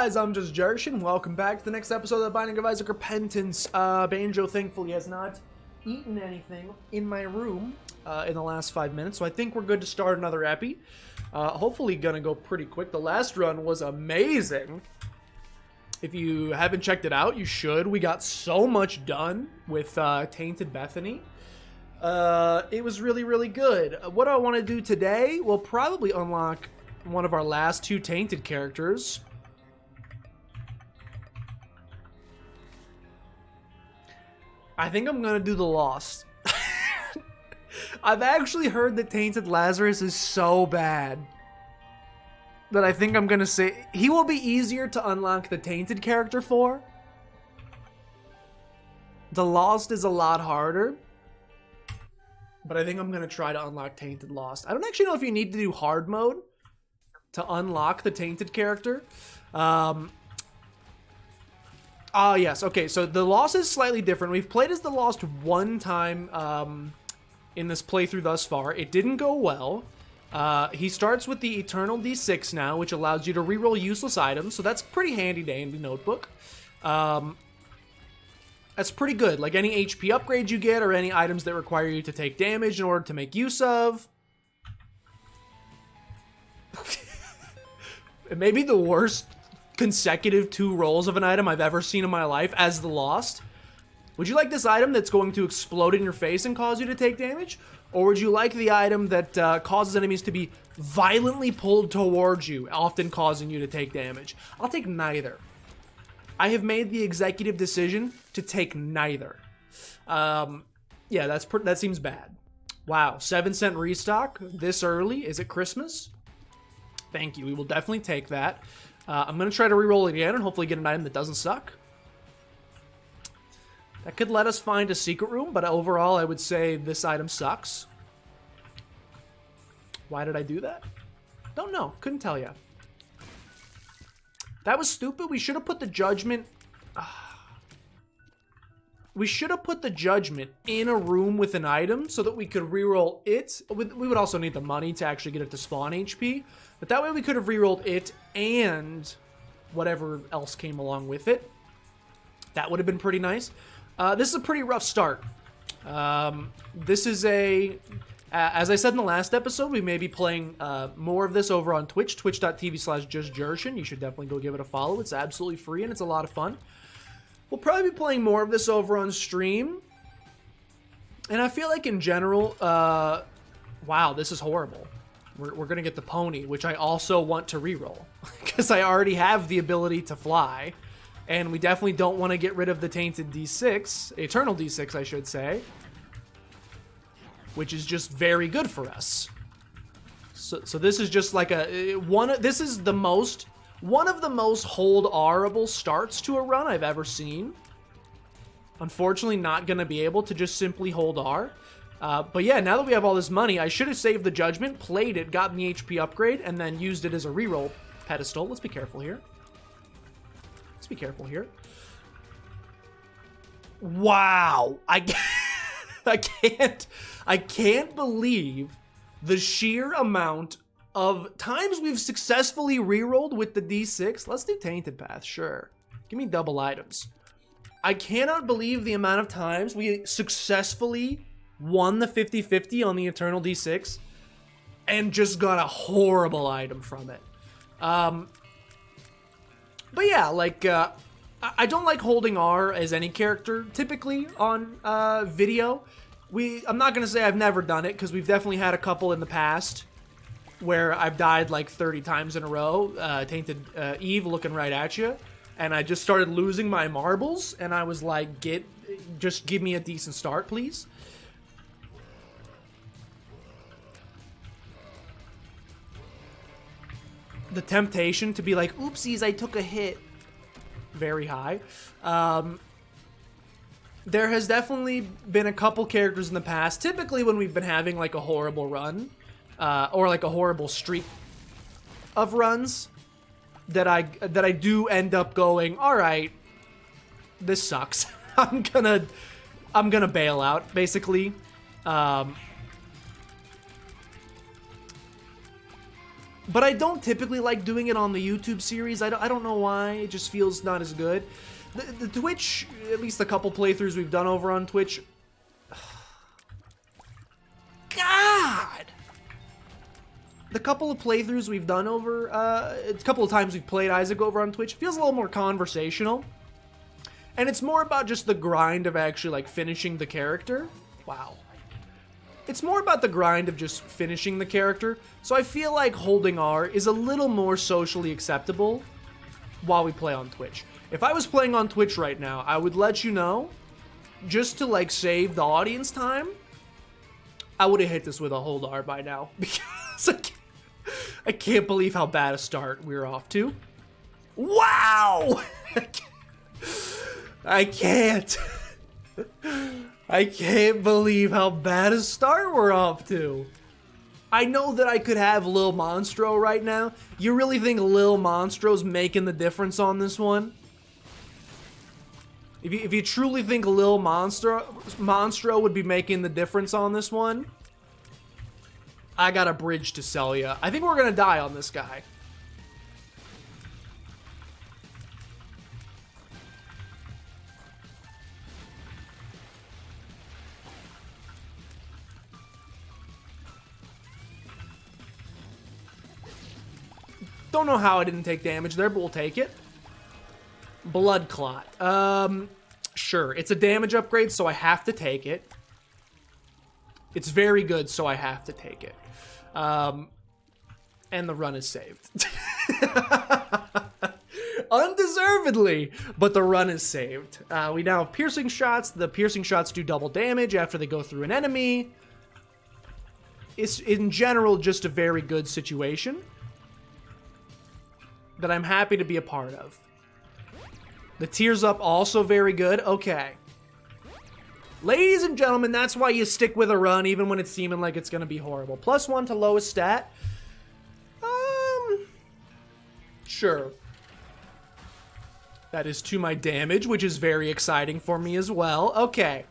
guys, I'm just Jershin. Welcome back to the next episode of the Binding of Isaac Repentance. Banjo thankfully has not eaten anything in my room in the last 5 minutes, so I think we're good to start another epi. Hopefully gonna go pretty quick. The last run was amazing. If you haven't checked it out, you should. We got so much done with Tainted Bethany. It was really, really good. What do I want to do today? We'll probably unlock one of our last two Tainted characters. I think I'm gonna do the Lost. I've actually heard that Tainted Lazarus is so bad that I think I'm gonna say he will be easier to unlock the Tainted character for. The Lost is a lot harder, but I think I'm gonna try to unlock Tainted Lost. I don't actually know if you need to do hard mode to unlock the Tainted character. Yes, okay, so the Lost is slightly different. We've played as the Lost one time in this playthrough thus far. It didn't go well. He starts with the Eternal D6 now, which allows you to reroll useless items, so that's pretty handy-dandy notebook. That's pretty good. Like any HP upgrades you get or any items that require you to take damage in order to make use of. It may be the worst consecutive 2 rolls of an item I've ever seen in my life as the Lost. Would you like this item that's going to explode in your face and cause you to take damage? Or would you like the item that causes enemies to be violently pulled towards you, often causing you to take damage? I'll take neither. I have made the executive decision to take neither. Yeah, that seems bad. Wow, 7-cent restock this early. Is it Christmas? Thank you. We will definitely take that. I'm going to try to reroll it again and hopefully get an item that doesn't suck. That could let us find a secret room, but overall I would say this item sucks. Why did I do that? Don't know. Couldn't tell you. That was stupid. We should have put the judgment... We should have put the judgment in a room with an item so that we could reroll it. We would also need the money to actually get it to spawn HP. But that way we could have rerolled it and whatever else came along with it. That would have been pretty nice. This is a pretty rough start. This is a... as I said in the last episode, we may be playing more of this over on Twitch, twitch.tv/justjershin. You should definitely go give it a follow. It's absolutely free and it's a lot of fun. We'll probably be playing more of this over on stream. And I feel like in general, wow, this is horrible. We're going to get the pony, which I also want to reroll. Because I already have the ability to fly. And we definitely don't want to get rid of the Tainted D6, Eternal D6, I should say. Which is just very good for us. So this is just like this is one of the most hold-R-able starts to a run I've ever seen. Unfortunately, not going to be able to just simply hold R. But yeah, now that we have all this money, I should have saved the judgment, played it, gotten the HP upgrade, and then used it as a reroll pedestal. Let's be careful here. Let's be careful here. Wow. I can't believe the sheer amount of times we've successfully rerolled with the D6. Let's do Tainted Path, sure. Give me double items. I cannot believe the amount of times we successfully won the 50-50 on the Eternal D6 and just got a horrible item from it. But yeah, like, I don't like holding R as any character, typically, on video. I'm not going to say I've never done it, because we've definitely had a couple in the past where I've died like 30 times in a row. Tainted Eve looking right at you. And I just started losing my marbles, and I was like, just give me a decent start, please. The temptation to be like, oopsies, I took a hit. Very high. There has definitely been a couple characters in the past, typically when we've been having like a horrible run, or like a horrible streak of runs, that I do end up going, all right, this sucks. I'm gonna bail out, basically. But I don't typically like doing it on the YouTube series. I don't know why. It just feels not as good. The Twitch, at least a couple playthroughs we've done over on Twitch. God! The couple of playthroughs we've done over, a couple of times we've played Isaac over on Twitch, feels a little more conversational. And it's more about just the grind of actually, like, finishing the character. Wow. It's more about the grind of just finishing the character. So I feel like holding R is a little more socially acceptable while we play on Twitch. If I was playing on Twitch right now, I would let you know, just to, like, save the audience time, I would have hit this with a hold R by now. Because I can't believe how bad a start we're off to. Wow! I can't. I can't believe how bad a start we're off to. I know that I could have Lil Monstro right now. You really think Lil Monstro's making the difference on this one? If you truly think Lil Monstro would be making the difference on this one, I got a bridge to sell ya. I think we're gonna die on this guy. Don't know how I didn't take damage there, but we'll take it. Blood Clot. Sure. It's a damage upgrade, so I have to take it. It's very good, so I have to take it. And the run is saved. Undeservedly, but the run is saved. We now have piercing shots. The piercing shots do double damage after they go through an enemy. It's, in general, just a very good situation that I'm happy to be a part of. The tears up also very good. Okay. Ladies and gentlemen, that's why you stick with a run even when it's seeming like it's going to be horrible. +1 to lowest stat. Sure. That is to my damage, which is very exciting for me as well. Okay.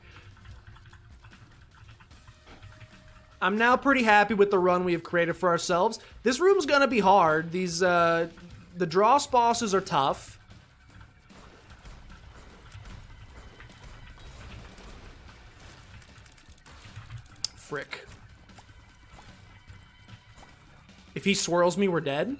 I'm now pretty happy with the run we have created for ourselves. This room's going to be hard. These, the Dross bosses are tough. Frick. If he swirls me, we're dead.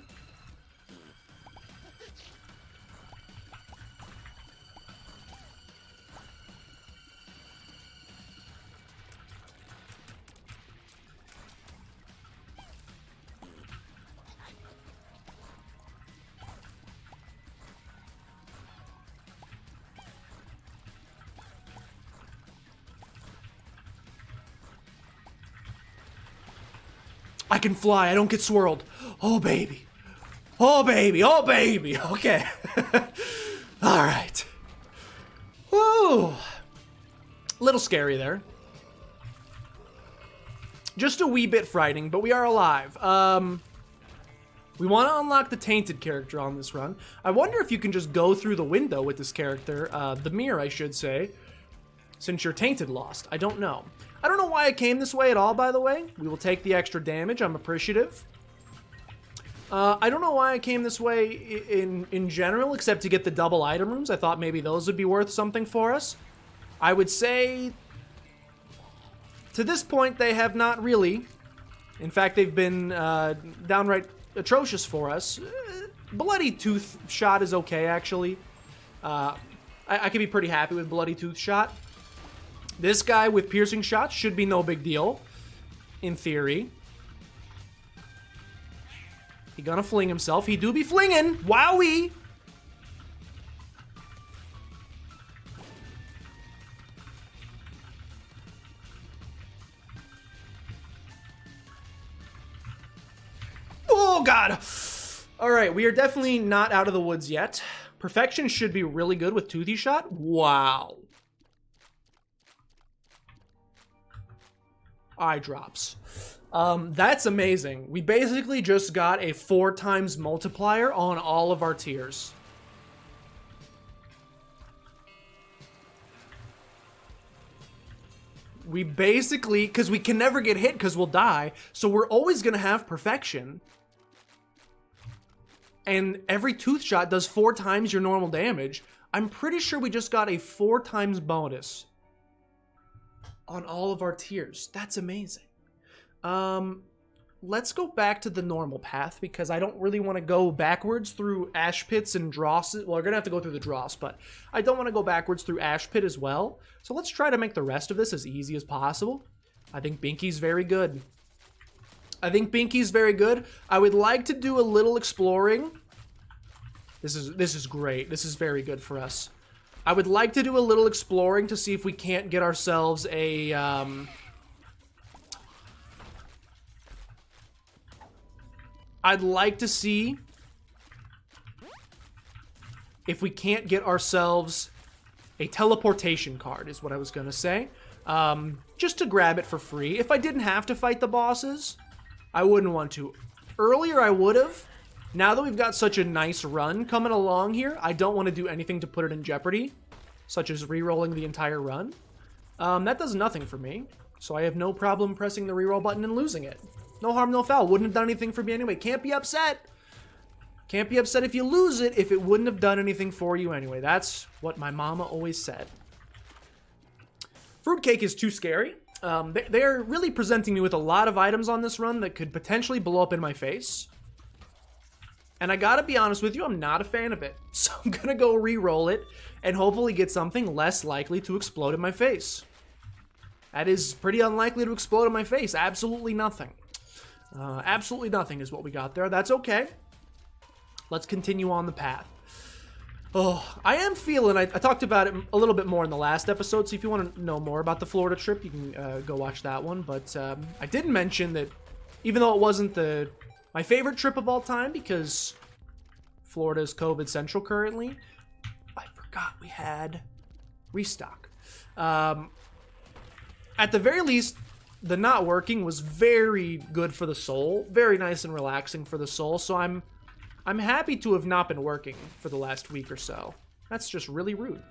I can fly. I don't get swirled. Oh, baby. Oh, baby. Oh, baby. Okay. All right. Woo. Little scary there. Just a wee bit frightening, but we are alive. We want to unlock the Tainted character on this run. I wonder if you can just go through the window with this character. The mirror, I should say. Since you're Tainted lost. I don't know. I don't know why I came this way at all, by the way. We will take the extra damage. I'm appreciative. I don't know why I came this way in general, except to get the double item rooms. I thought maybe those would be worth something for us. I would say, to this point, they have not really. In fact, they've been downright atrocious for us. Bloody Tooth shot is okay, actually. I can be pretty happy with Bloody Tooth shot. This guy with piercing shots should be no big deal, in theory. He gonna fling himself. He do be flinging. Wowee! Oh, God! All right, we are definitely not out of the woods yet. Perfection should be really good with Toothy Shot. Wow. Eye drops. That's amazing. We basically just got a 4 times multiplier on all of our tiers. We basically, because we can never get hit because we'll die, so we're always going to have perfection. and every tooth shot does 4 times your normal damage. I'm pretty sure we just got a 4 times bonus on all of our tiers. That's amazing. Let's go back to the normal path because I don't really want to go backwards through Ash Pits and Dross. Well, we're going to have to go through the Dross, but I don't want to go backwards through Ash Pit as well. So let's try to make the rest of this as easy as possible. I think Binky's very good. I would like to do a little exploring. This is great. This is very good for us. I would like to do a little exploring to see if we can't get ourselves a I'd like to see if we can't get ourselves a teleportation card, is what I was gonna say. Just to grab it for free. If I didn't have to fight the bosses, I wouldn't want to. Earlier I would have. Now that we've got such a nice run coming along here, I don't want to do anything to put it in jeopardy, such as re-rolling the entire run. That does nothing for me, so I have no problem pressing the re-roll button and losing it. No harm, no foul. Wouldn't have done anything for me anyway. Can't be upset. Can't be upset if you lose it if it wouldn't have done anything for you anyway. That's what my mama always said. Fruitcake is too scary. They're really presenting me with a lot of items on this run that could potentially blow up in my face. And I gotta be honest with you, I'm not a fan of it. So I'm gonna go re-roll it and hopefully get something less likely to explode in my face. That is pretty unlikely to explode in my face. Absolutely nothing. Absolutely nothing is what we got there. That's okay. Let's continue on the path. Oh, I am feeling, I talked about it a little bit more in the last episode, so if you want to know more about the Florida trip, you can go watch that one. But I did mention that even though it wasn't my favorite trip of all time, because Florida is COVID central currently, I forgot we had restock. At the very least, the not working was very good for the soul, very nice and relaxing for the soul, so I'm happy to have not been working for the last week or so. That's just really rude.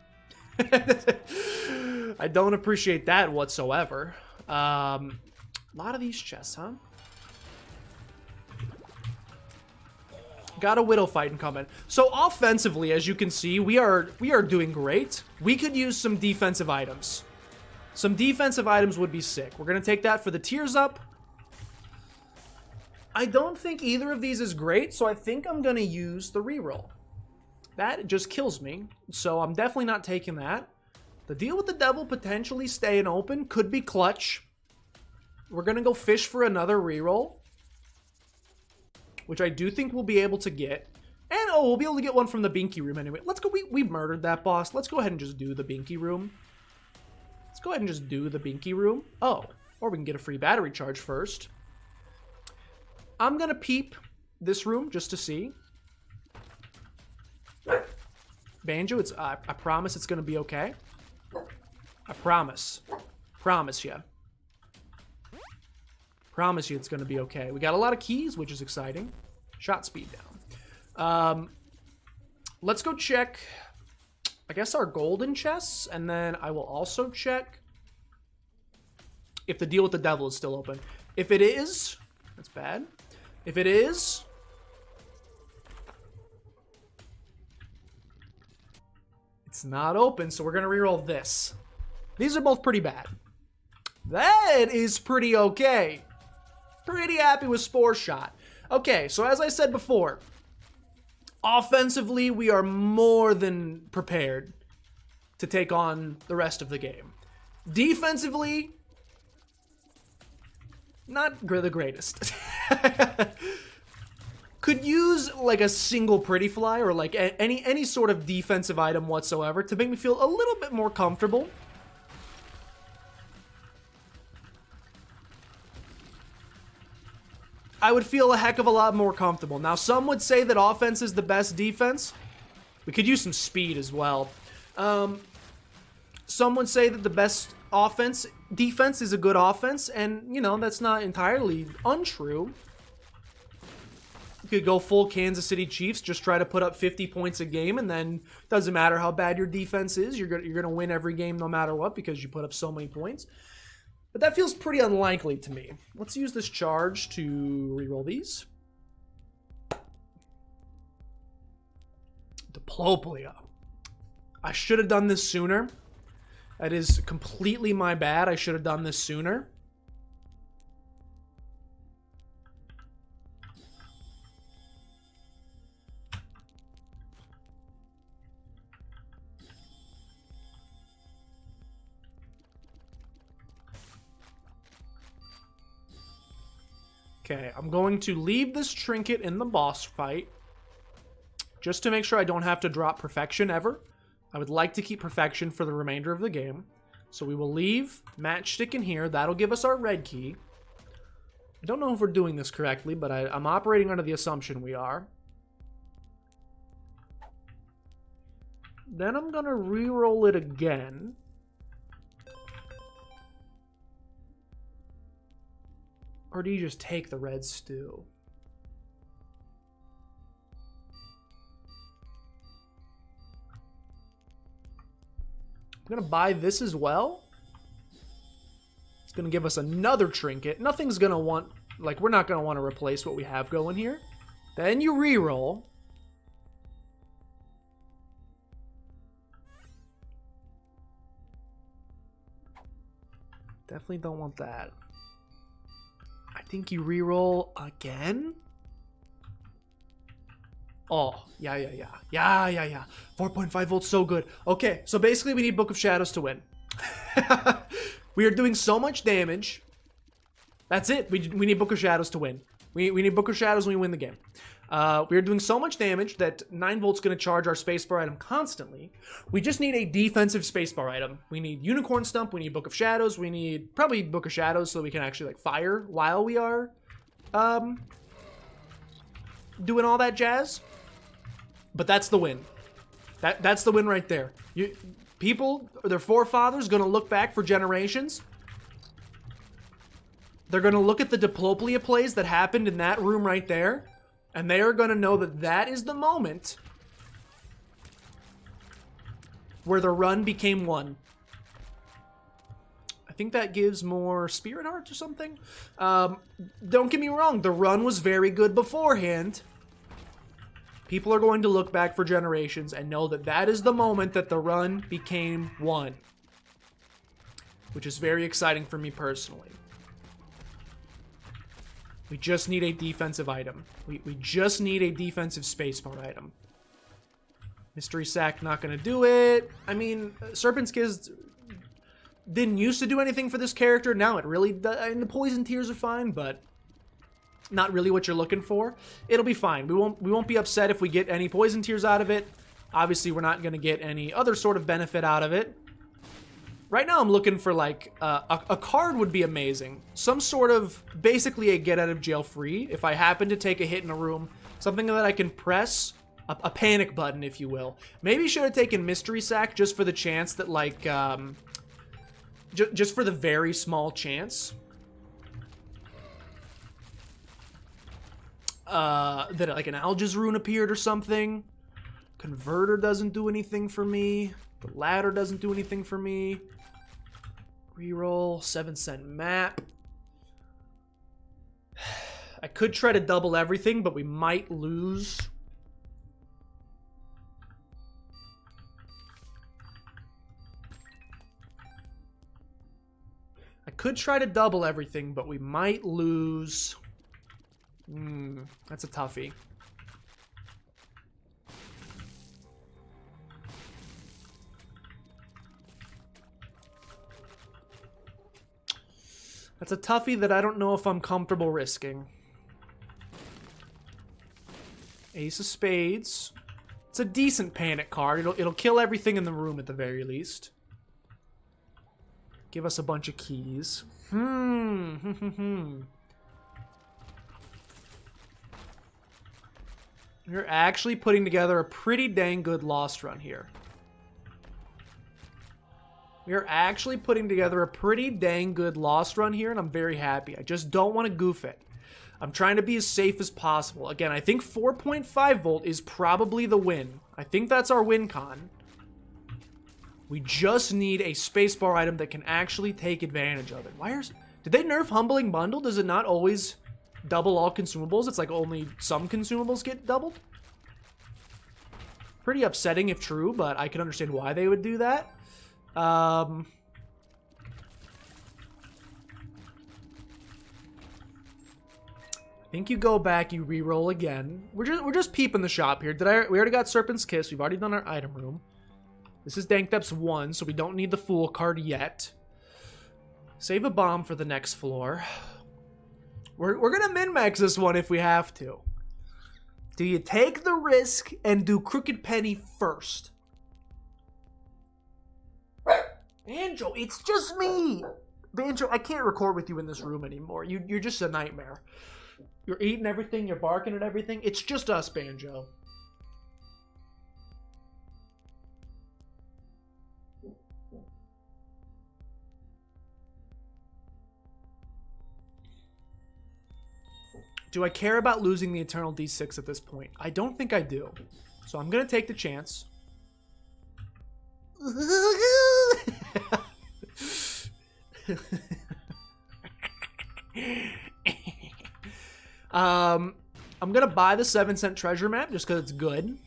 I don't appreciate that whatsoever. A lot of these chests, huh? Got a Widow fighting coming. So offensively, as you can see, we are doing great. We could use some defensive items. Some defensive items would be sick. We're going to take that for the tiers up. I don't think either of these is great, so I think I'm going to use the reroll. That just kills me, so I'm definitely not taking that. The Deal with the Devil potentially staying open could be clutch. We're going to go fish for another reroll, which I do think we'll be able to get. And, oh, we'll be able to get one from the Binky room anyway. Let's go. We murdered that boss. Let's go ahead and just do the Binky room. Let's go ahead and just do the Binky room. Oh, or we can get a free battery charge first. I'm going to peep this room just to see. Banjo, I promise it's going to be okay. I promise. Promise you. Promise you it's going to be okay. We got a lot of keys, which is exciting. Shot speed down. Let's go check, I guess, our golden chests, and then I will also check if the Deal with the Devil is still open. If it is, that's bad. If it is, it's not open, so we're going to reroll this. These are both pretty bad. That is pretty okay. Pretty happy with Spore Shot. Okay, so as I said before, offensively, we are more than prepared to take on the rest of the game. Defensively, not the greatest. Could use like a single Pretty Fly or like any sort of defensive item whatsoever to make me feel a little bit more comfortable. I would feel a heck of a lot more comfortable. Now, some would say that offense is the best defense. We could use some speed as well. Some would say that the best defense is a good offense, and, you know, that's not entirely untrue. You could go full Kansas City Chiefs, just try to put up 50 points a game, and then doesn't matter how bad your defense is, you're gonna win every game no matter what because you put up so many points. But that feels pretty unlikely to me. Let's use this charge to reroll these. Diplopia. I should have done this sooner. That is completely my bad. I should have done this sooner. Okay, I'm going to leave this trinket in the boss fight. Just to make sure I don't have to drop perfection ever. I would like to keep perfection for the remainder of the game. So we will leave matchstick in here. That'll give us our red key. I don't know if we're doing this correctly, but I'm operating under the assumption we are. Then I'm going to re-roll it again. Or do you just take the red stew? I'm going to buy this as well. It's going to give us another trinket. Nothing's going to want... Like, we're not going to want to replace what we have going here. Then you re-roll. Definitely don't want that. I think you re-roll again? Oh, yeah. 4.5 volts, so good. Okay, so basically we need Book of Shadows to win. We are doing so much damage. That's it. We need Book of Shadows to win. We need Book of Shadows when we win the game. We are doing so much damage that 9 volts going to charge our spacebar item constantly. We just need a defensive spacebar item. We need Unicorn Stump. We need Book of Shadows. We need probably Book of Shadows so we can actually like fire while we are doing all that jazz. But that's the win. That's the win right there. People, their forefathers, going to look back for generations. They're going to look at the Diplopia plays that happened in that room right there. And they are going to know that that is the moment where the run became one. I think that gives more Spirit Hearts or something. Don't get me wrong. The run was very good beforehand. People are going to look back for generations and know that that is the moment that the run became one. Which is very exciting for me personally. We just need a defensive item. We just need a defensive spacebar item. Mystery Sack not going to do it. I mean, Serpent's Kiss didn't used to do anything for this character. Now it really does. I mean, the Poison Tears are fine, but not really what you're looking for. It'll be fine. We won't be upset if we get any Poison Tears out of it. Obviously, we're not going to get any other sort of benefit out of it. Right now, I'm looking for, like, a card would be amazing. Some sort of, basically a get-out-of-jail-free, if I happen to take a hit in a room. Something that I can press, a panic button, if you will. Maybe should have taken Mystery Sack just for the chance that, like, just for the very small chance. That, like, an Alga's Rune appeared or something. Converter doesn't do anything for me. The ladder doesn't do anything for me. Reroll, 7-cent map. I could try to double everything, but we might lose. I could try to double everything, but we might lose. That's a toughie. That's a toughie that I don't know if I'm comfortable risking. Ace of Spades. It's a decent panic card. It'll kill everything in the room at the very least. Give us a bunch of keys. You're actually putting together a pretty dang good Lost run here. We're actually putting together a pretty dang good Lost run here, and I'm very happy. I just don't want to goof it. I'm trying to be as safe as possible. Again, I think 4.5 volt is probably the win. I think that's our win con. We just need a spacebar item that can actually take advantage of it. Did they nerf Humbling Bundle? Does it not always double all consumables? It's like only some consumables get doubled? pretty upsetting if true, but I can understand why they would do that. I think you go back, you re-roll again. We're just peeping the shop here. We already got Serpent's Kiss. We've already done our item room. This is Dank Depths 1, so we don't need the Fool card yet. Save a bomb for the next floor. We're gonna min-max this one if we have to. Do you take the risk and do Crooked Penny first? Banjo, it's just me! Banjo, I can't record with you in this room anymore. You're just a nightmare. You're eating everything, you're barking at everything. It's just us, Banjo. Do I care about losing the Eternal D6 at this point? I don't think I do. So I'm going to take the chance. I'm going to buy the 7-cent treasure map just because it's good.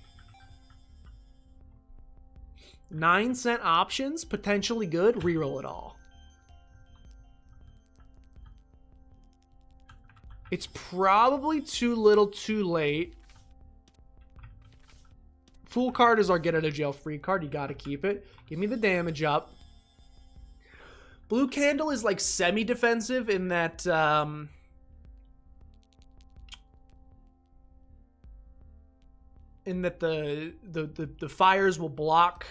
9-cent options, potentially good. Reroll it all. It's probably too little too late. Fool card is our get out of jail free card. You got to keep it. Give me the damage up. Blue Candle is like semi-defensive in that... the fires will block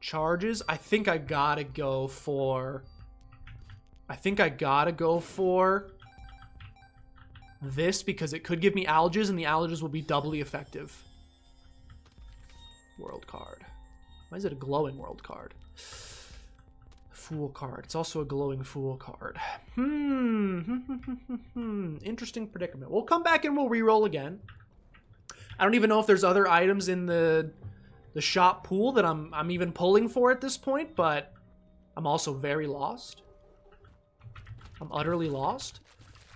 charges. I think I gotta go for this because it could give me alges and the alges will be doubly effective. World card. Why is it a glowing world card? Fool card. It's also a glowing fool card. Interesting predicament. We'll come back and we'll re-roll again. I don't even know if there's other items in the shop pool that I'm even pulling for at this point, but I'm also very lost. I'm utterly lost.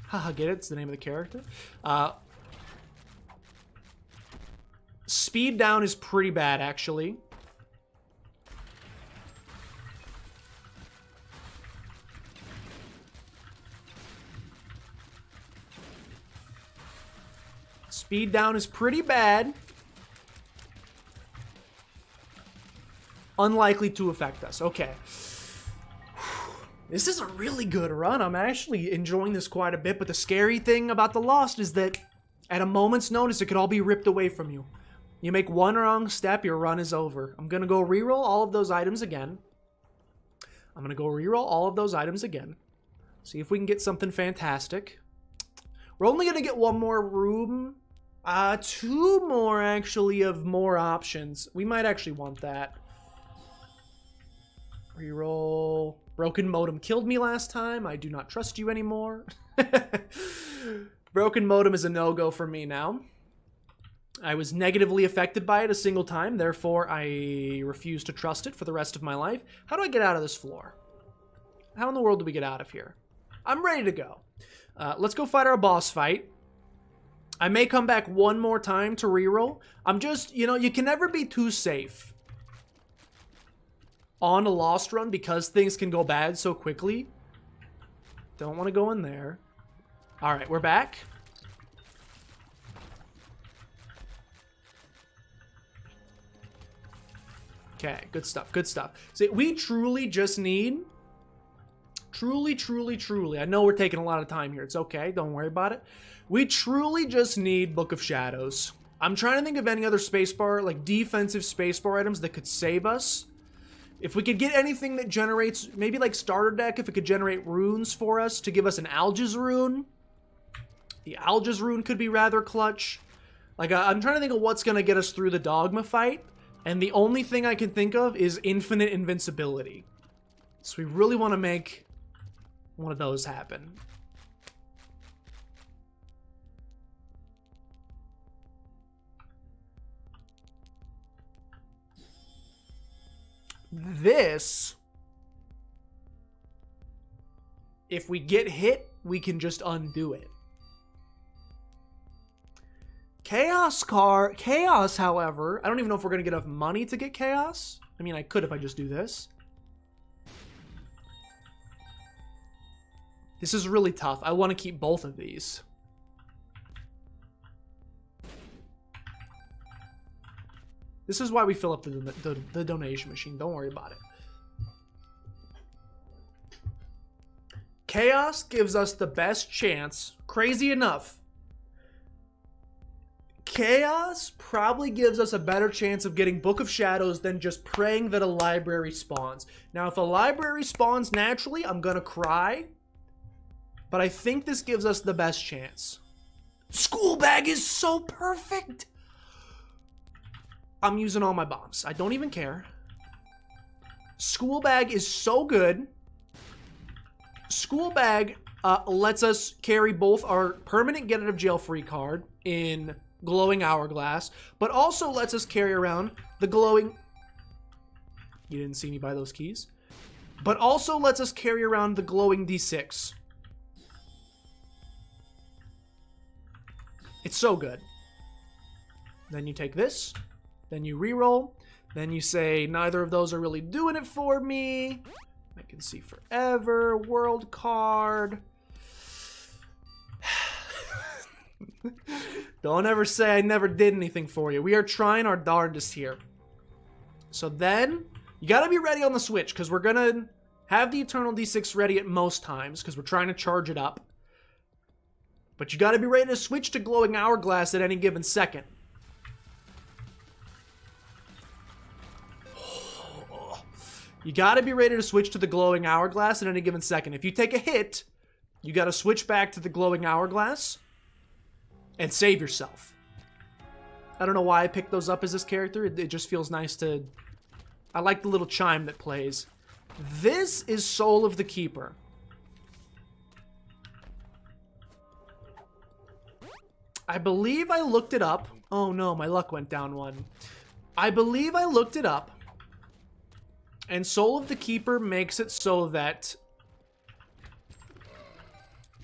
Haha, get it? It's the name of the character. Speed down is pretty bad, actually. Speed down is pretty bad. Unlikely to affect us. Okay. This is a really good run. I'm actually enjoying this quite a bit, but the scary thing about the Lost is that at a moment's notice, it could all be ripped away from you. You make one wrong step, your run is over. I'm going to go reroll all of those items again. See if we can get something fantastic. We're only going to get one more room. Two more, actually, of more options. We might actually want that. Reroll. Broken modem killed me last time. I do not trust you anymore. Broken modem is a no-go for me now. I was negatively affected by it a single time, therefore I refuse to trust it for the rest of my life. How do I get out of this floor? How in the world do we get out of here? I'm ready to go. Let's go fight our boss fight. I may come back one more time to reroll. I'm just, you know, you can never be too safe on a Lost run because things can go bad so quickly. Don't want to go in there. All right, we're back. Okay, good stuff, good stuff. See, we truly just need... Truly, I know we're taking a lot of time here. It's okay, don't worry about it. We truly just need Book of Shadows. I'm trying to think of any other spacebar, like defensive spacebar items that could save us. If we could get anything that generates, maybe like starter deck, if it could generate runes for us to give us an Alges rune. The Alges rune could be rather clutch. Like, I'm trying to think of what's going to get us through the Dogma fight. And the only thing I can think of is infinite invincibility. So we really want to make one of those happen. This, if we get hit, we can just undo it. Chaos, however, I don't even know if we're going to get enough money to get Chaos. I mean, I could if I just do this. This is really tough. I want to keep both of these. This is why we fill up the donation machine. Don't worry about it. Chaos gives us the best chance. Crazy enough. Chaos probably gives us a better chance of getting Book of Shadows than just praying that a library spawns. Now, if a library spawns naturally, I'm gonna cry. But I think this gives us the best chance. School bag is so perfect! I'm using all my bombs. I don't even care. School bag is so good. School bag lets us carry both our permanent get out of jail free card in glowing hourglass, but also lets us carry around the glowing... You didn't see me buy those keys. But also lets us carry around the glowing D6. It's so good. Then you take this. Then you reroll. Then you say, neither of those are really doing it for me. I can see forever. World card. Don't ever say I never did anything for you. We are trying our darndest here. So then, you gotta be ready on the switch, because we're gonna have the Eternal D6 ready at most times, because we're trying to charge it up. But you gotta be ready to switch to glowing hourglass at any given second. You gotta be ready to switch to the glowing hourglass at any given second. If you take a hit, you gotta switch back to the glowing hourglass and save yourself. I don't know why I picked those up as this character. It just feels nice to... I like the little chime that plays. This is Soul of the Keeper. I believe I looked it up. Oh no, my luck went down one. I believe I looked it up. And Soul of the Keeper makes it so that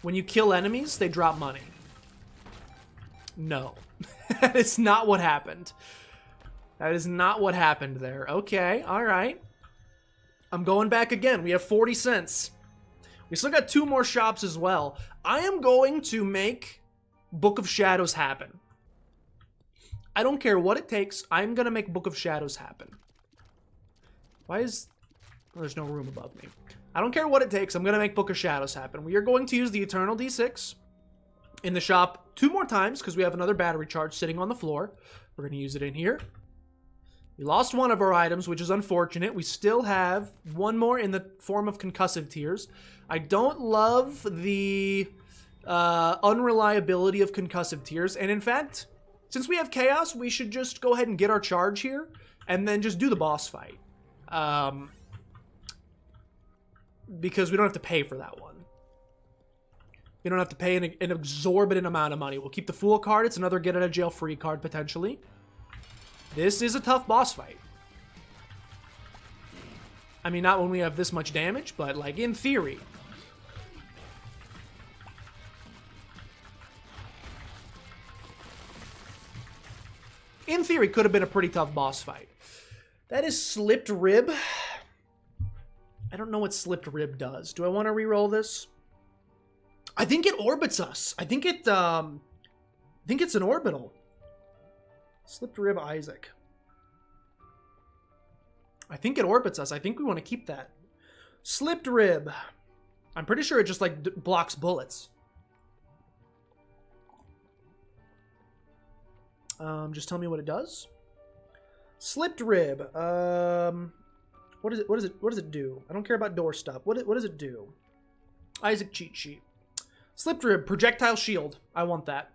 when you kill enemies, they drop money. No. That is not what happened. That is not what happened there. Okay, alright. I'm going back again. We have 40 cents. We still got 2 more shops as well. I am going to make Book of Shadows happen. I don't care what it takes. I'm going to make Book of Shadows happen. Why is... Oh, there's no room above me. I don't care what it takes. I'm going to make Book of Shadows happen. We are going to use the Eternal D6 in the shop 2 more times because we have another battery charge sitting on the floor. We're going to use it in here. We lost one of our items, which is unfortunate. We still have 1 more in the form of concussive tears. I don't love the unreliability of concussive tears. And in fact, since we have chaos, we should just go ahead and get our charge here and then just do the boss fight. Because we don't have to pay for that one. We don't have to pay an exorbitant amount of money. We'll keep the Fool card. It's another get out of jail free card, potentially. This is a tough boss fight. I mean, not when we have this much damage, but, like, in theory. In theory, could have been a pretty tough boss fight. That is Slipped Rib. I don't know what Slipped Rib does. Do I want to reroll this? I think it orbits us. I think it's an orbital. Slipped Rib Isaac. I think it orbits us. I think we want to keep that. Slipped Rib. I'm pretty sure it just, like, blocks bullets. Just tell me what it does. Slipped Rib. What does it do? I don't care about door stuff. What does it do? Isaac cheat sheet. Slipped Rib, projectile shield. I want that.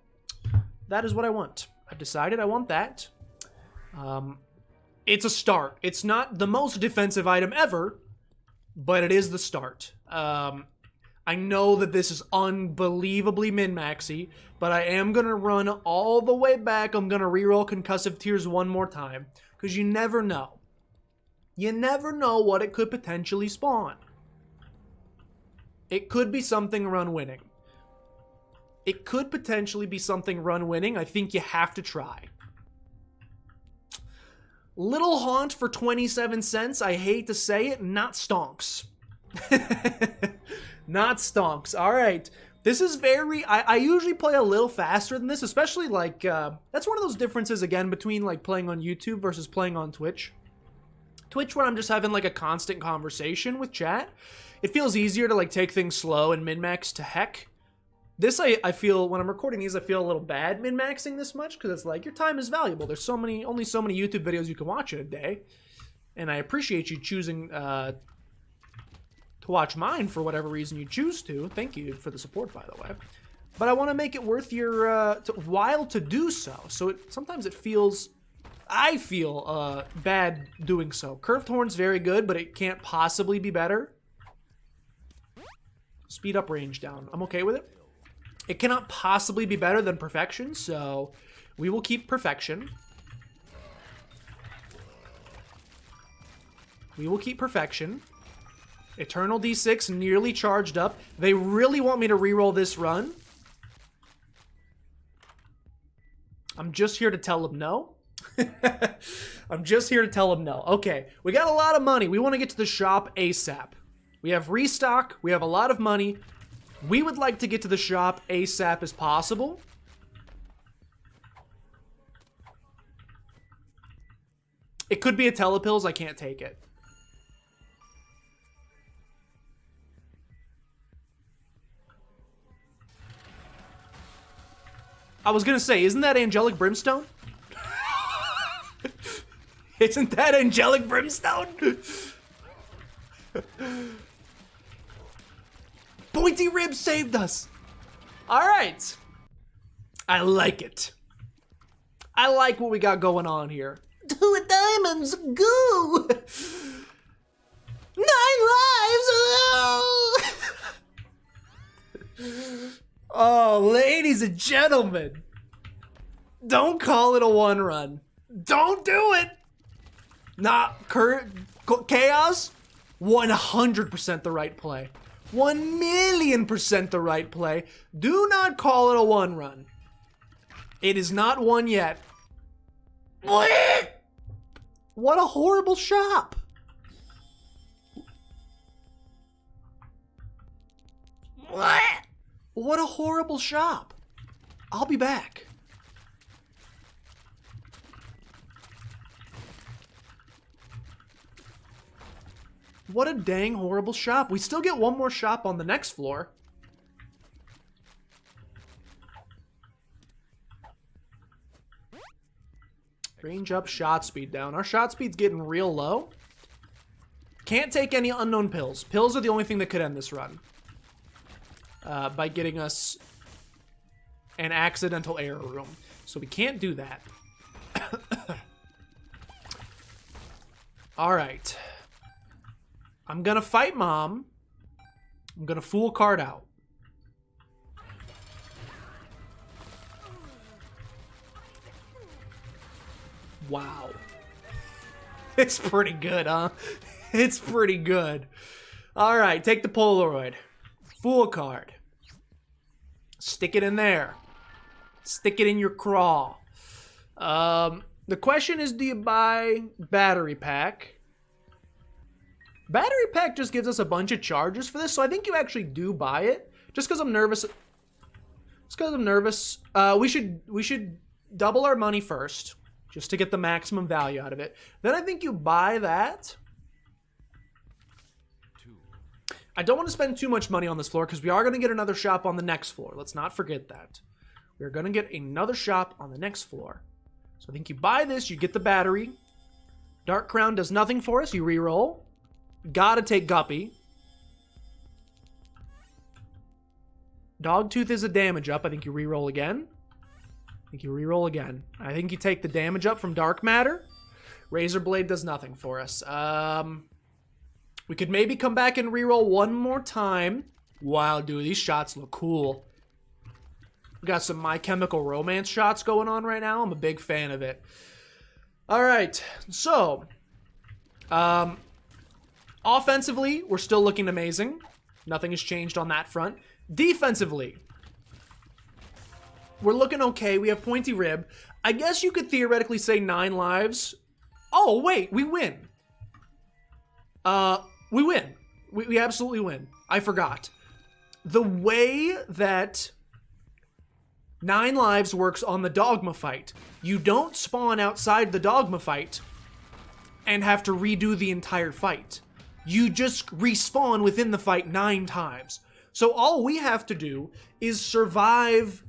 That is what I want. I've decided I want that. It's a start. It's not the most defensive item ever, but it is the start. I know that this is unbelievably min-maxy, but I am going to run all the way back. I'm going to reroll concussive tears 1 more time, because you never know. You never know what it could potentially spawn. It could be something around winning. It could potentially be something run winning. I think you have to try. Little Haunt for 27 cents. I hate to say it, not stonks. Not stonks. All right. This is very... I usually play a little faster than this, especially like... that's one of those differences, again, between like playing on YouTube versus playing on Twitch. Twitch, when I'm just having like a constant conversation with chat, it feels easier to like take things slow and min-max to heck. This, I feel, when I'm recording these, I feel a little bad min-maxing this much, because it's like, your time is valuable. There's only so many YouTube videos you can watch in a day. And I appreciate you choosing to watch mine for whatever reason you choose to. Thank you for the support, by the way. But I want to make it worth your while to do so. So sometimes it feels... I feel bad doing so. Curved Horn's very good, but it can't possibly be better. Speed up, range down. I'm okay with it. It cannot possibly be better than Perfection, so we will keep Perfection. We will keep Perfection. Eternal D6 nearly charged up. They really want me to reroll this run. I'm just here to tell them no. I'm just here to tell them no. Okay, we got a lot of money. We want to get to the shop ASAP. We have restock. We have a lot of money. We would like to get to the shop ASAP as possible. It could be a telepills. I can't take it. I was gonna say, isn't that Angelic Brimstone? Isn't that Angelic Brimstone? Pointy Rib saved us. All right. I like it. I like what we got going on here. 2 diamonds, go! 9 lives, oh! Oh, ladies and gentlemen. Don't call it a one run. Don't do it. Nah, Chaos, 100% the right play. 1,000,000% the right play. Do not call it a one run. It is not one yet. What a horrible shop. What a horrible shop. I'll be back. What a dang horrible shop. We still get one more shop on the next floor. Range up, shot speed down. Our shot speed's getting real low. Can't take any unknown pills. Pills are the only thing that could end this run. By getting us an accidental error room. So we can't do that. Alright. I'm gonna fight Mom. I'm gonna fool card out. Wow. It's pretty good, huh? It's pretty good. Alright, take the Polaroid. Fool card. Stick it in there. Stick it in your craw. The question is, do you buy battery pack? Battery pack just gives us a bunch of charges for this, so I think you actually do buy it. Just because I'm nervous. Just because I'm nervous. We should double our money first, just to get the maximum value out of it. Then I think you buy that. I don't want to spend too much money on this floor because we are going to get another shop on the next floor. Let's not forget that. We're going to get another shop on the next floor. So I think you buy this, you get the battery. Dark Crown does nothing for us. You reroll. Gotta take Guppy. Dogtooth is a damage up. I think you reroll again. I think you reroll again. I think you take the damage up from Dark Matter. Razorblade does nothing for us. We could maybe come back and reroll one more time. Wow, dude, these shots look cool. We got some My Chemical Romance shots going on right now. I'm a big fan of it. All right, so offensively, we're still looking amazing. Nothing has changed on that front. Defensively, We're looking okay. We have Pointy Rib. I guess you could theoretically say 9 lives. Oh, wait. We win. We win. We absolutely win. I forgot. The way that 9 lives works on the dogma fight, you don't spawn outside the dogma fight and have to redo the entire fight. You just respawn within the fight 9 times. So all we have to do is survive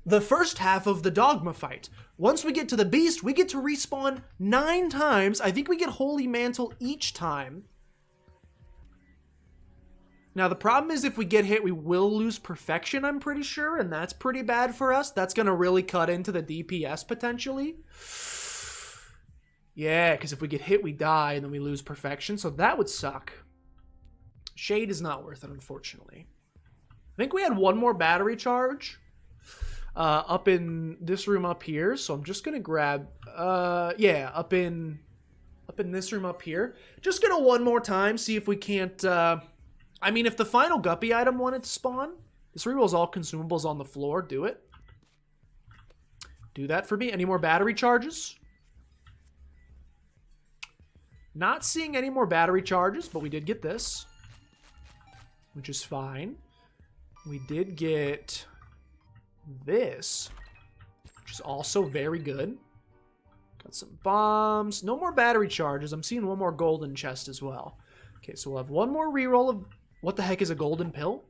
the first half of the dogma fight. Once we get to the beast, we get to respawn 9 times. I think we get Holy Mantle each time. Now, the problem is if we get hit, we will lose Perfection, I'm pretty sure, and that's pretty bad for us. That's going to really cut into the DPS, potentially. Yeah, because if we get hit, we die, and then we lose Perfection, so that would suck. Shade is not worth it, unfortunately. I think we had one more battery charge up in this room up here, so I'm just going to grab, yeah, up in this room up here. Just going to one more time, see if we can't... I mean, if the final Guppy item wanted to spawn, this rerolls all consumables on the floor. Do it. Do that for me. Any more battery charges? Not seeing any more battery charges, but we did get this, which is fine. We did get this, which is also very good. Got some bombs. No more battery charges. I'm seeing one more golden chest as well. Okay, so we'll have one more reroll of... What the heck is a golden pill?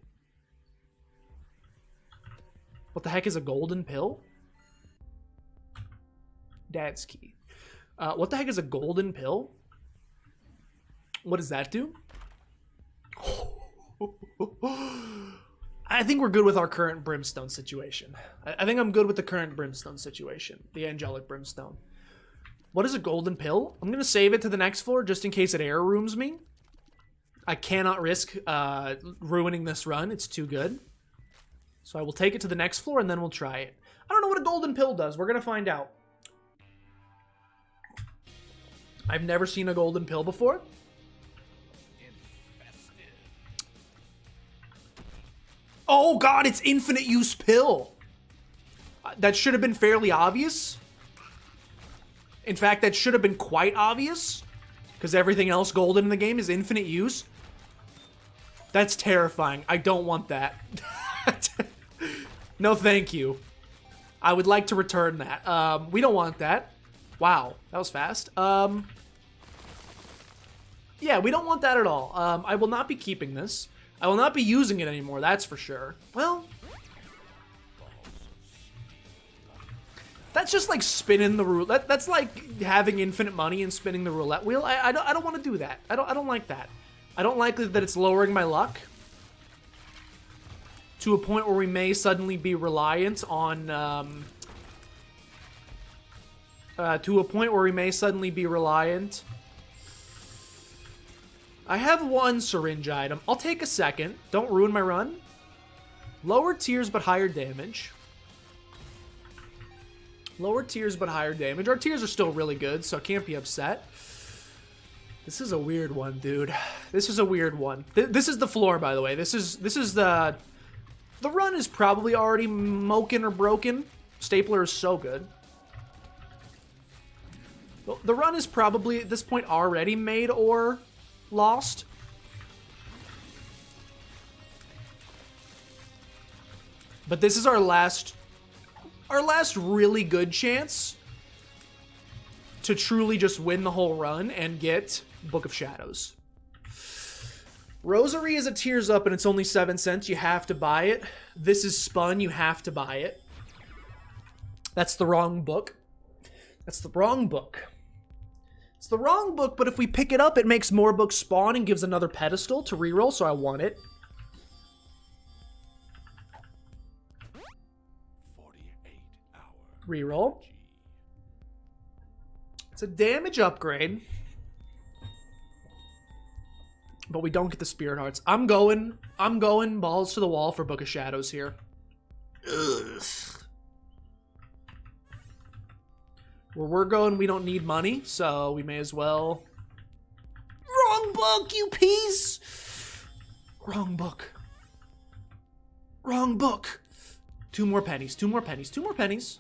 What the heck is a golden pill? Dad's key. What the heck is a golden pill? What does that do? I think we're good with our current brimstone situation. I think I'm good with the current brimstone situation. The angelic brimstone. What is a golden pill? I'm going to save it to the next floor just in case it error rooms me. I cannot risk ruining this run. It's too good. So I will take it to the next floor and then we'll try it. I don't know what a golden pill does. We're going to find out. I've never seen a golden pill before. Oh god, it's infinite use pill. That should have been fairly obvious. In fact, that should have been quite obvious. Because everything else golden in the game is infinite use. That's terrifying. I don't want that. No, thank you. I would like to return that. We don't want that. Wow, that was fast. Yeah, we don't want that at all. I will not be keeping this. I will not be using it anymore, that's for sure. Well, that's just like spinning the roulette. That's like having infinite money and spinning the roulette wheel. I don't want to do that. I don't like that. I don't like that it's lowering my luck to a point where we may suddenly be reliant on I have one syringe item. I'll take a second. Don't ruin my run. Lower tiers but higher damage. Lower tiers but higher damage. Our tiers are still really good, so I can't be upset. This is a weird one, dude. This is a weird one. This is the floor, by the way. This is the... The run is probably already moken or broken. Stapler is so good. The run is probably, at this point, already made or lost. But this is our last really good chance to truly just win the whole run and get Book of Shadows. Rosary is a tiers up and it's only 7 cents. You have to buy it. This is spun. You have to buy it. That's the wrong book. That's the wrong book. It's the wrong book, but if we pick it up, it makes more books spawn and gives another pedestal to reroll, so I want it. 48 hour. Reroll. It's a damage upgrade. But we don't get the Spirit Hearts. I'm going balls to the wall for Book of Shadows here. Ugh. Where we're going, we don't need money, so we may as well... Wrong book, you piece! Wrong book. Wrong book. 2 more pennies, 2 more pennies, 2 more pennies.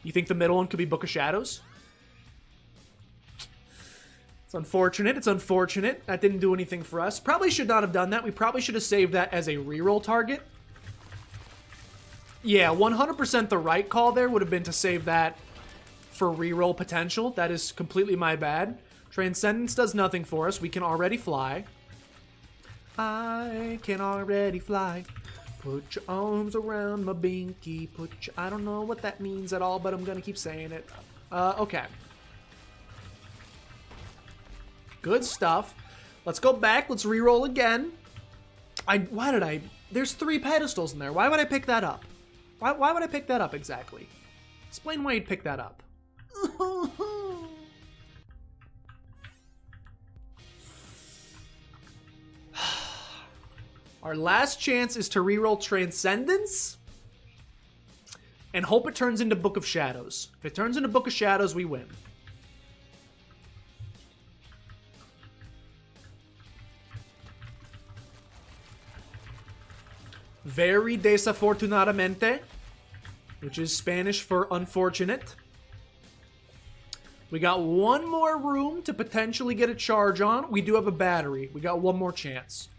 You think the middle one could be Book of Shadows? It's unfortunate. It's unfortunate. That didn't do anything for us. Probably should not have done that. We probably should have saved that as a reroll target. Yeah, 100% the right call there would have been to save that for reroll potential. That is completely my bad. Transcendence does nothing for us. We can already fly. I can already fly. Put your arms around my binky. I don't know what that means at all, but I'm going to keep saying it. Okay. Good stuff. Let's go back. Let's reroll again. Why did I... There's 3 pedestals in there. Why would I pick that up? Why would I pick that up exactly? Explain why you'd pick that up. Our last chance is to reroll Transcendence and hope it turns into Book of Shadows. If it turns into Book of Shadows, we win. Very desafortunadamente, which is Spanish for unfortunate. We got 1 more room to potentially get a charge on. We do have a battery. We got 1 more chance.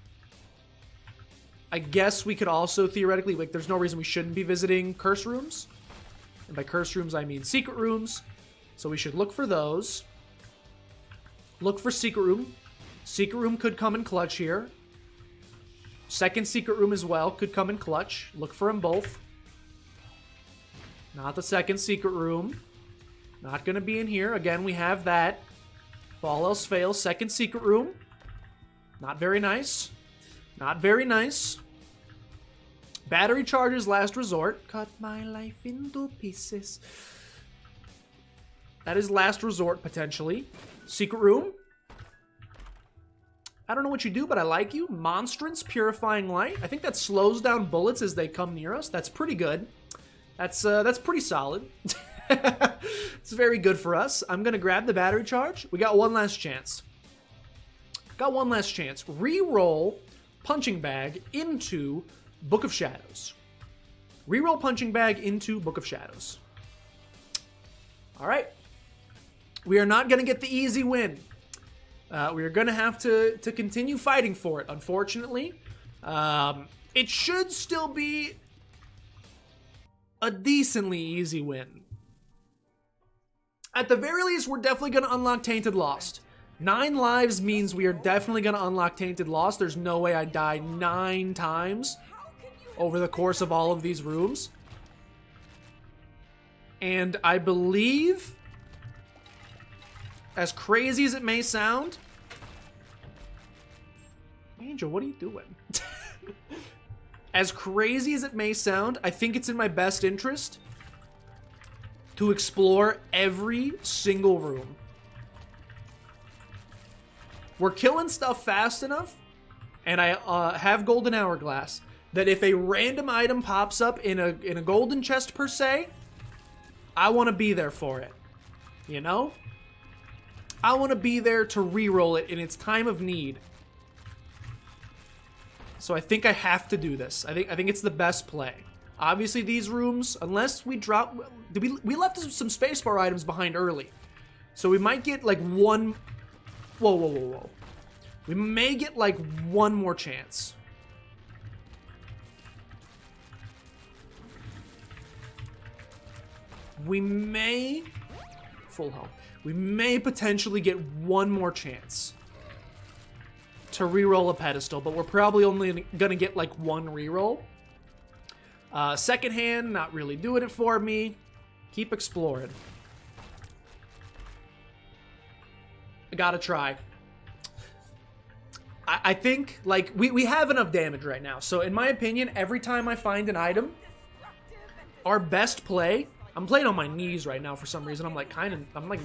I guess we could also theoretically, like, there's no reason we shouldn't be visiting curse rooms. And by curse rooms, I mean secret rooms. So we should look for those. Look for secret room. Secret room could come in clutch here. Second secret room as well could come in clutch. Look for them both. Not the second secret room. Not going to be in here. Again, we have that. If all else fails, second secret room. Not very nice. Not very nice. Battery charges last resort. Cut my life into pieces. That is last resort, potentially. Secret room. I don't know what you do, but I like you. MONSTRANCE Purifying Light. I think that slows down bullets as they come near us. That's pretty good. That's pretty solid. It's very good for us. I'm going to grab the battery charge. We got 1 last chance. Got 1 last chance. Reroll Punching Bag into Book of Shadows. Reroll Punching Bag into Book of Shadows. All right. We are not going to get the easy win. We are going to have to continue fighting for it, unfortunately. It should still be a decently easy win. At the very least, we're definitely going to unlock Tainted Lost. 9 lives means we are definitely going to unlock Tainted Lost. There's no way I die 9 times over the course of all of these rooms. And I believe, as crazy as it may sound... Angel, what are you doing? As crazy as it may sound, I think it's in my best interest to explore every single room. We're killing stuff fast enough, and I have Golden Hourglass, that if a random item pops up in a golden chest per se, I want to be there for it. You know? I want to be there to reroll it in its time of need. So I think I have to do this. I think it's the best play. Obviously, these rooms, unless we drop... We left some spacebar items behind early. So we might get, like, 1... Whoa. We may get, like, 1 more chance. We may... Full health. We may potentially get 1 more chance to reroll a pedestal, but we're probably only gonna get, like, 1 reroll. Second hand, not really doing it for me. Keep exploring. I gotta try. I think, like, we have enough damage right now. So, in my opinion, every time I find an item, our best play... I'm playing on my knees right now for some reason. I'm, like,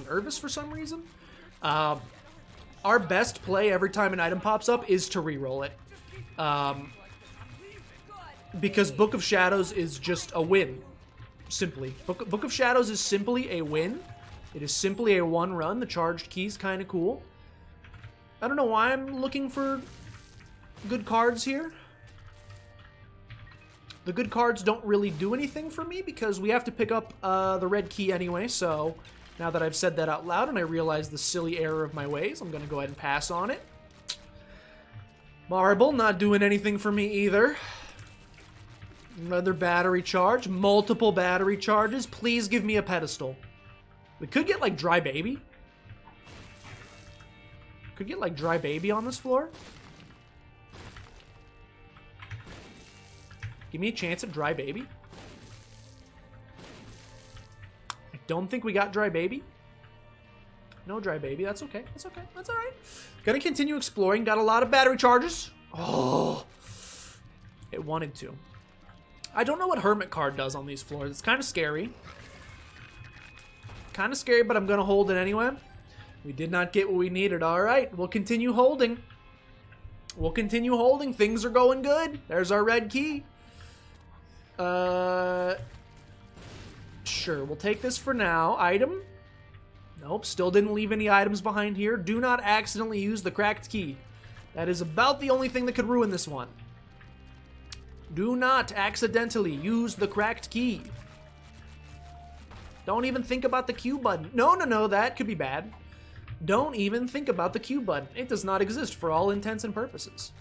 nervous for some reason. Our best play every time an item pops up is to reroll it. Because Book of Shadows is just a win. Simply. Book of Shadows is simply a win. It is simply a 1 run. The charged key's kind of cool. I don't know why I'm looking for good cards here. The good cards don't really do anything for me because we have to pick up the red key anyway, so now that I've said that out loud and I realize the silly error of my ways, I'm going to go ahead and pass on it. Marble, not doing anything for me either. Another battery charge. Multiple battery charges. Please give me a pedestal. We could get, like, dry baby. Could get, like, dry baby on this floor. Give me a chance at dry baby. I don't think we got dry baby. No dry baby. That's okay. That's okay. That's all right. Gonna continue exploring. Got a lot of battery charges. Oh. It wanted to. I don't know what Hermit card does on these floors. It's kind of scary. Kind of scary, but I'm going to hold it anyway. We did not get what we needed. All right. We'll continue holding. We'll continue holding. Things are going good. There's our red key. Sure. We'll take this for now. Item. Nope. Still didn't leave any items behind here. Do not accidentally use the cracked key. That is about the only thing that could ruin this one. Do not accidentally use the cracked key. Don't even think about the Q button. No, no, no, that could be bad. Don't even think about the Q button. It does not exist for all intents and purposes.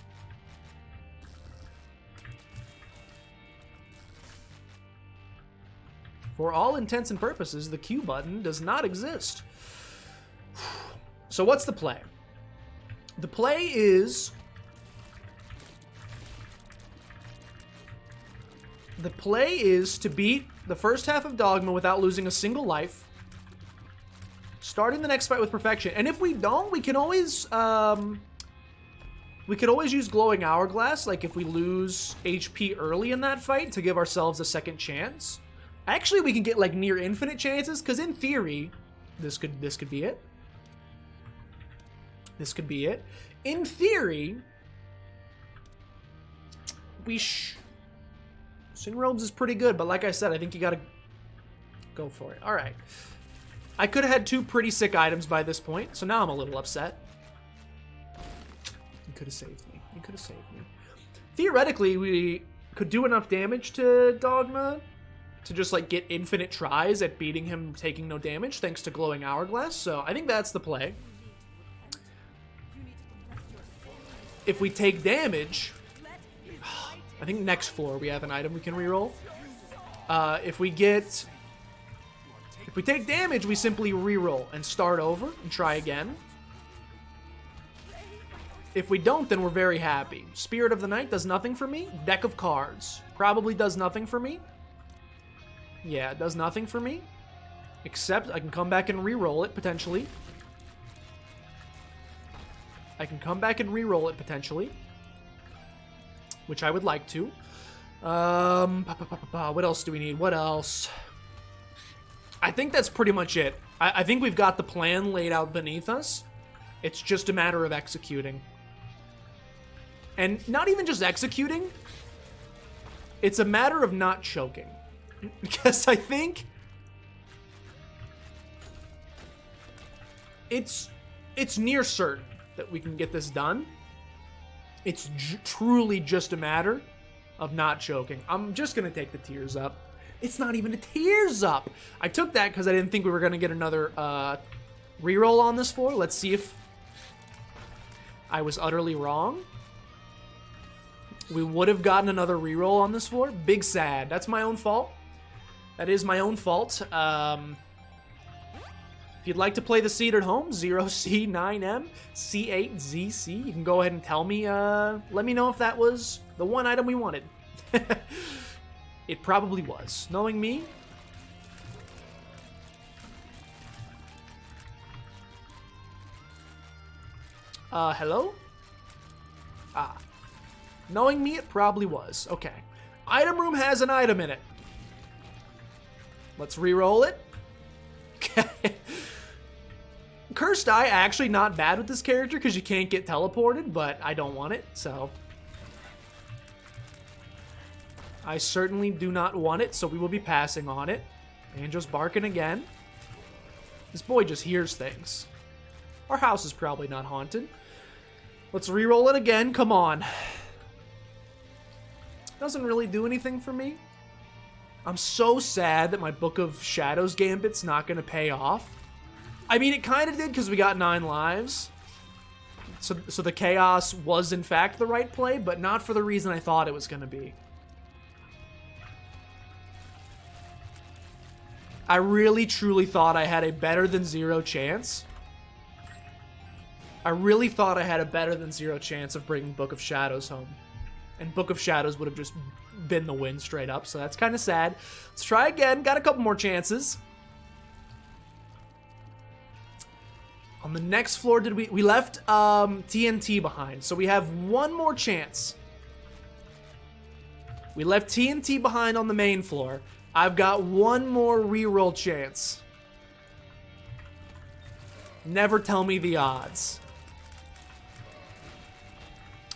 For all intents and purposes, the Q button does not exist. So what's the play? The play is... The play is to beat the first half of Dogma without losing a single life. Starting the next fight with perfection. And if we don't, we can always... we could always use Glowing Hourglass, like if we lose HP early in that fight, to give ourselves a second chance. Actually, we can get like near infinite chances, because in theory, this could be it. This could be it. In theory, Sin Robes is pretty good, but like I said, I think you gotta go for it. All right. I could have had two pretty sick items by this point, so now I'm a little upset. You could have saved me. You could have saved me. Theoretically, we could do enough damage to Dogma to just like get infinite tries at beating him taking no damage thanks to Glowing Hourglass, so I think that's the play. If we take damage... I think next floor we have an item we can reroll. If we take damage, we simply reroll and start over and try again. If we don't, then we're very happy. Spirit of the Night does nothing for me. Deck of Cards probably does nothing for me. Yeah, it does nothing for me. Except I can come back and reroll it, potentially. Which I would like to. What else do we need? What else? I think that's pretty much it. I think we've got the plan laid out beneath us. It's just a matter of executing. And not even just executing. It's a matter of not choking. Because I think it's near certain that we can get this done. It's truly just a matter of not choking. I'm just going to take the tears up. It's not even a tears up. I took that because I didn't think we were going to get another reroll on this floor. Let's see if I was utterly wrong. We would have gotten another reroll on this floor. Big sad. That's my own fault. That is my own fault. If you'd like to play the seed at home, 0C9M, C8ZC, you can go ahead and tell me, let me know if that was the one item we wanted. It probably was. Knowing me. Hello? Ah. Knowing me, it probably was. Okay. Item room has an item in it. Let's re-roll it. Okay. Cursed Eye, actually not bad with this character because you can't get teleported, but I don't want it, so. I certainly do not want it, so we will be passing on it. Angel's barking again. This boy just hears things. Our house is probably not haunted. Let's re-roll it again, come on. Doesn't really do anything for me. I'm so sad that my Book of Shadows Gambit's not going to pay off. I mean, it kind of did because we got 9 lives. So the Chaos was, in fact, the right play, but not for the reason I thought it was going to be. I really, truly thought I had a better than 0 chance. I really thought I had a better than 0 chance of bringing Book of Shadows home. And Book of Shadows would have just been the win straight up, so that's kind of sad. Let's try again. Got a couple more chances. On the next floor, we left TNT behind, so we have one more chance. We left TNT behind on the main floor. I've got one more reroll chance. Never tell me the odds.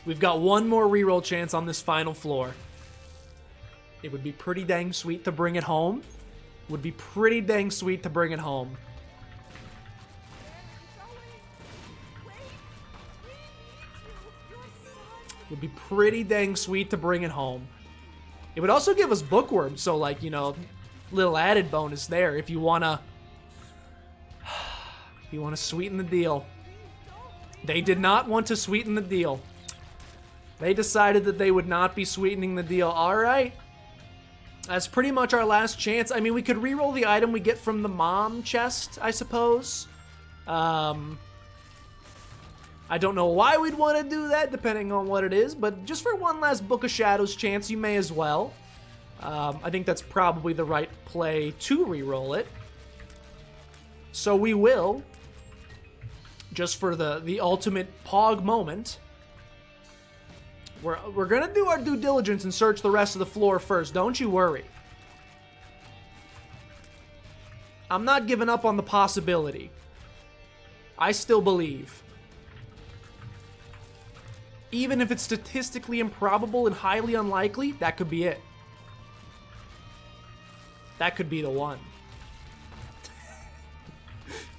We've got one more reroll chance on this final floor. It would be pretty dang sweet to bring it home. Would be pretty dang sweet to bring it home. Would be pretty dang sweet to bring it home. It would also give us bookworms, so like, you know, little added bonus there if you wanna sweeten the deal. They did not want to sweeten the deal. They decided that they would not be sweetening the deal. All right. That's pretty much our last chance. I mean, we could reroll the item we get from the mom chest, I suppose. I don't know why we'd want to do that, depending on what it is, but just for one last Book of Shadows chance, you may as well. I think that's probably the right play to reroll it. So we will, just for the ultimate Pog moment, we're gonna do our due diligence and search the rest of the floor first. Don't you worry. I'm not giving up on the possibility. I still believe. Even if it's statistically improbable and highly unlikely, that could be it. That could be the one.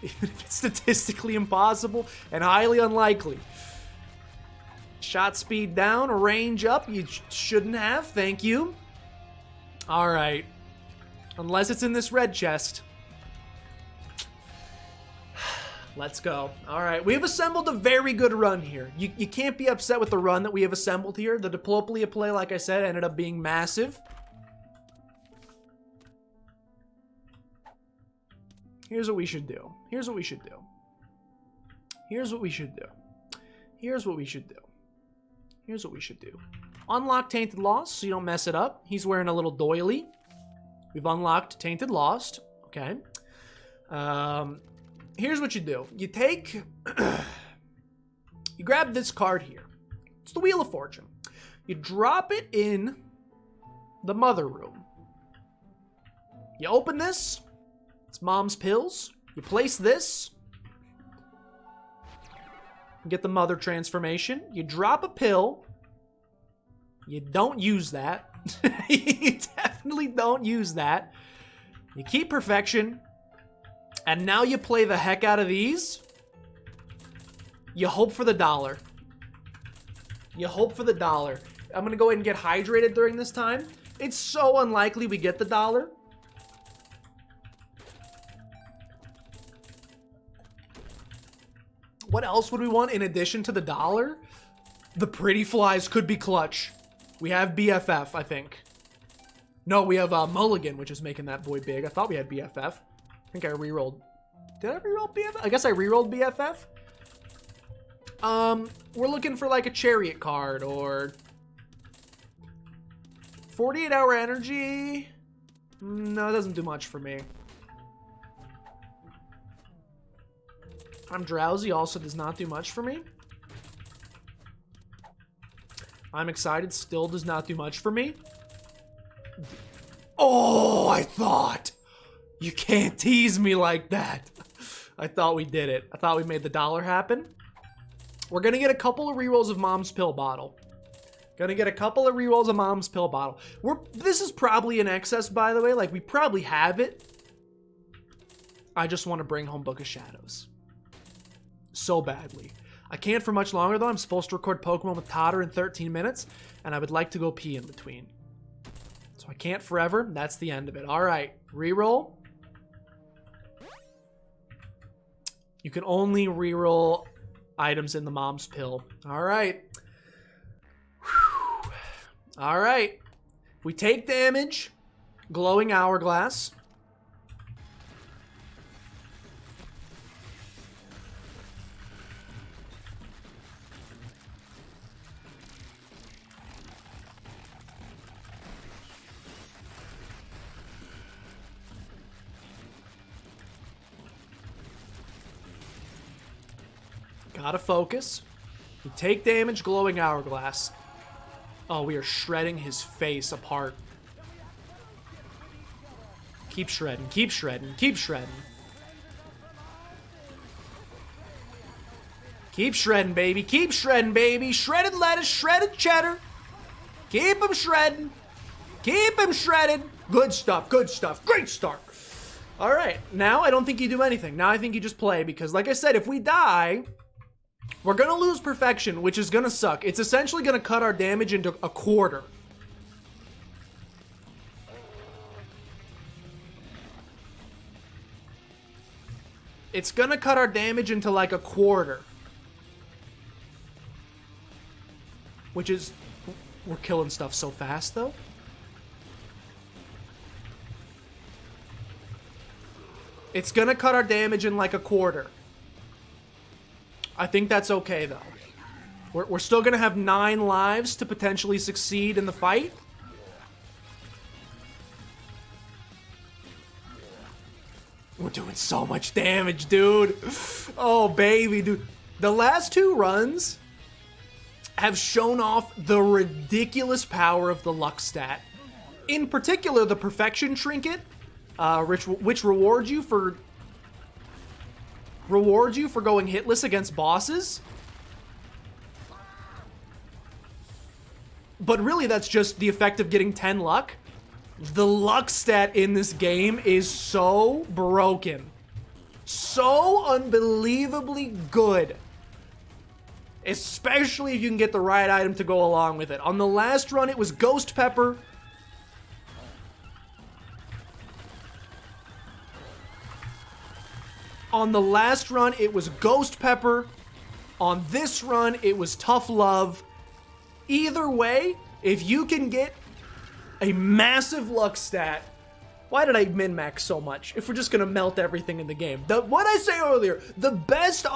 Even if it's statistically impossible and highly unlikely. Shot speed down, range up. You shouldn't have. Thank you. All right. Unless it's in this red chest. Let's go. All right. We have assembled a very good run here. You can't be upset with the run that we have assembled here. The Diplopia play, like I said, ended up being massive. Here's what we should do. Here's what we should do. Here's what we should do. Here's what we should do. Here's what we should do. Unlock Tainted Lost so you don't mess it up. He's wearing a little doily. We've unlocked Tainted Lost. Okay. Here's what you do. You take... you grab this card here. It's the Wheel of Fortune. You drop it in the mother room. You open this. It's mom's pills. You place this. Get the mother transformation. You drop a pill. You don't use that. You definitely don't use that. You keep perfection. And now you play the heck out of these. You hope for the dollar. You hope for the dollar. I'm going to go ahead and get hydrated during this time. It's so unlikely we get the dollar. What else would we want in addition to the dollar? The Pretty Flies could be clutch. We have BFF, I think. No, we have Mulligan, which is making that boy big. I thought we had BFF. I think I rerolled. Did I reroll BFF? I guess I rerolled BFF. We're looking for like a Chariot card or 48-hour energy. No, it doesn't do much for me. I'm drowsy also does not do much for me. I'm excited still does not do much for me. Oh, I thought. You can't tease me like that. I thought we did it. I thought we made the dollar happen. We're going to get a couple of rerolls of Mom's Pill Bottle. Gonna get a couple of rerolls of Mom's Pill Bottle. This is probably in excess, by the way. Like, we probably have it. I just want to bring home Book of Shadows. So badly. I can't for much longer, though. I'm supposed to record Pokemon with Totter in 13 minutes, and I would like to go pee in between. So I can't forever. That's the end of it. All right. Reroll. You can only reroll items in the mom's pill. All right. Whew. All right. We take damage. Glowing hourglass. Gotta focus. We take damage, glowing hourglass. Oh, we are shredding his face apart. Keep shredding, keep shredding, keep shredding. Keep shredding, baby. Keep shredding, baby. Shredded lettuce, shredded cheddar. Keep him shredding. Keep him shredded. Good stuff, good stuff. Great start. All right, now I don't think you do anything. Now I think you just play because, like I said, if we die, we're going to lose perfection, which is going to suck. It's essentially going to cut our damage into a quarter. It's going to cut our damage into like a quarter. Which is... We're killing stuff so fast, though. It's going to cut our damage in like a quarter. I think that's okay, though. We're still going to have 9 lives to potentially succeed in the fight. We're doing so much damage, dude. Oh, baby, dude. The last 2 runs have shown off the ridiculous power of the luck stat. In particular, the perfection trinket, which rewards you for going hitless against bosses. But really, that's just the effect of getting 10 luck. The luck stat in this game is so broken. So unbelievably good. Especially if you can get the right item to go along with it. On the last run, it was Ghost Pepper. On the last run, it was Ghost Pepper. On this run, it was Tough Love. Either way, if you can get a massive luck stat... Why did I min-max so much if we're just going to melt everything in the game? What I say earlier, the best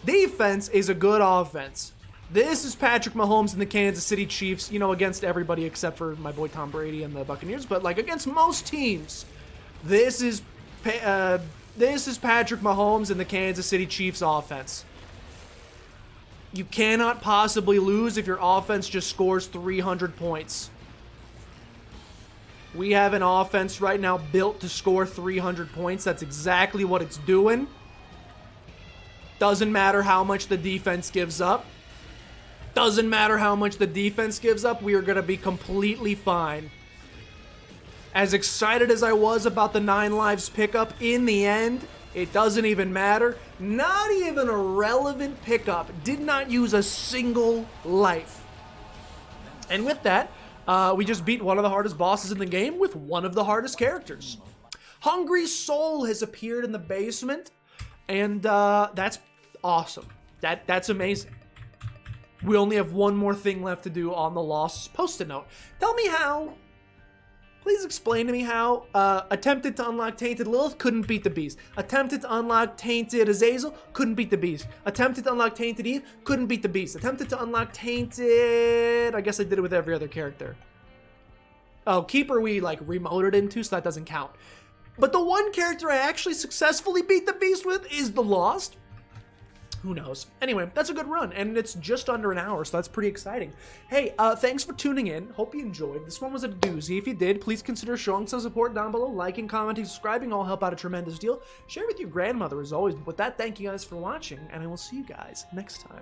defense is a good offense. This is Patrick Mahomes and the Kansas City Chiefs, you know, against everybody except for my boy Tom Brady and the Buccaneers, but like against most teams, this is Patrick Mahomes and the Kansas City Chiefs offense. You cannot possibly lose if your offense just scores 300 points. We have an offense right now built to score 300 points. That's exactly what it's doing. Doesn't matter how much the defense gives up. Doesn't matter how much the defense gives up. We are going to be completely fine. As excited as I was about the 9 lives pickup, in the end, it doesn't even matter. Not even a relevant pickup. Did not use a single life. And with that, we just beat one of the hardest bosses in the game with one of the hardest characters. Hungry Soul has appeared in the basement, and that's awesome. That's amazing. We only have one more thing left to do on the Lost Post-it note. Tell me how. Please explain to me how attempted to unlock Tainted Lilith, couldn't beat the Beast. Attempted to unlock Tainted Azazel, couldn't beat the Beast. Attempted to unlock Tainted Eve, couldn't beat the Beast. Attempted to unlock Tainted... I guess I did it with every other character. Oh, Keeper we like remoted into, so that doesn't count. But the one character I actually successfully beat the Beast with is the Lost. Who knows? Anyway, that's a good run, and it's just under an hour, so that's pretty exciting. Hey, thanks for tuning in. Hope you enjoyed. This one was a doozy. If you did, please consider showing some support down below. Liking, commenting, subscribing all help out a tremendous deal. Share with your grandmother as always. But with that, thank you guys for watching, and I will see you guys next time.